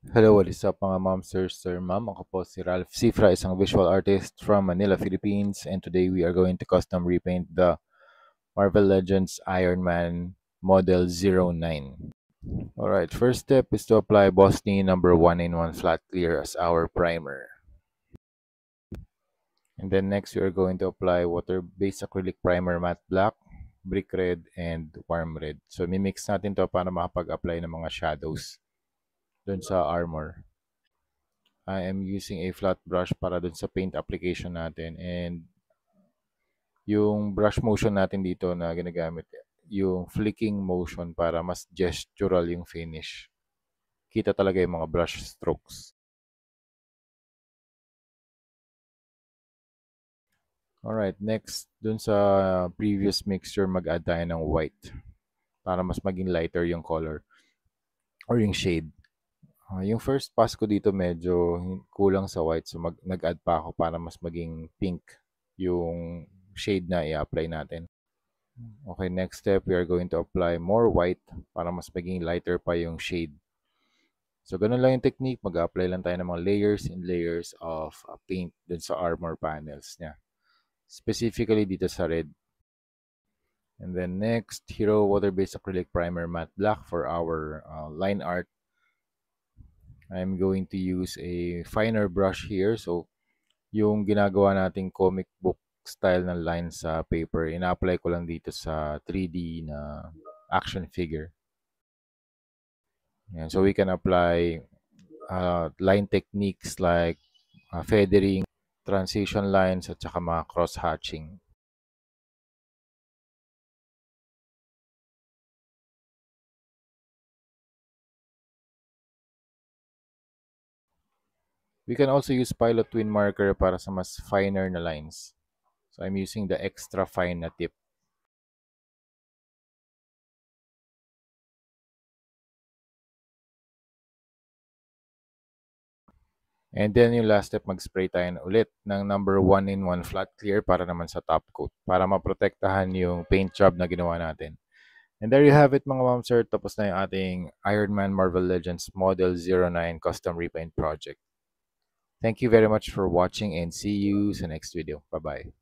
Hello, what is up mga ma'am, sir, ma'am? Ako po si Ralph Cifra, isang visual artist from Manila, Philippines. And today we are going to custom repaint the Marvel Legends Iron Man Model 09. Alright, first step is to apply Boston number 1 in 1 flat clear as our primer. And then next we are going to apply water-based acrylic primer matte black, brick red, and warm red. So mimix natin to para makapag-apply ng mga shadows dun sa armor. I am using a flat brush para dun sa paint application natin, and yung brush motion natin dito na ginagamit, yung flicking motion para mas gestural yung finish. Kita talaga yung mga brush strokes. Alright, next, dun sa previous mixture, mag-add tayo ng white para mas maging lighter yung color or yung shade. Yung first pass ko dito medyo kulang sa white, so nag-add pa ako para mas maging pink yung shade na i-apply natin. Okay, next step, we are going to apply more white para mas maging lighter pa yung shade. So, ganun lang yung technique. Mag-apply lang tayo ng mga layers and layers of paint dun sa armor panels niya. Specifically dito sa red. And then next, Hero Water-Based Acrylic Primer Matte Black for our line art. I'm going to use a finer brush here. So, yung ginagawa nating comic book style ng lines sa paper, ina-apply ko lang dito sa 3D na action figure. Yan. So we can apply line techniques like feathering, transition lines, at saka mga cross-hatching. We can also use pilot twin marker para sa mas finer na lines. So I'm using the extra fine na tip. And then yung last step, mag-spray tayo ulit ng number 1 in 1 flat clear para naman sa top coat, para maprotektahan yung paint job na ginawa natin. And there you have it mga ma'am sir, tapos na yung ating Iron Man Marvel Legends Model 09 Custom Repaint Project. Thank you very much for watching and see you sa next video. Bye-bye.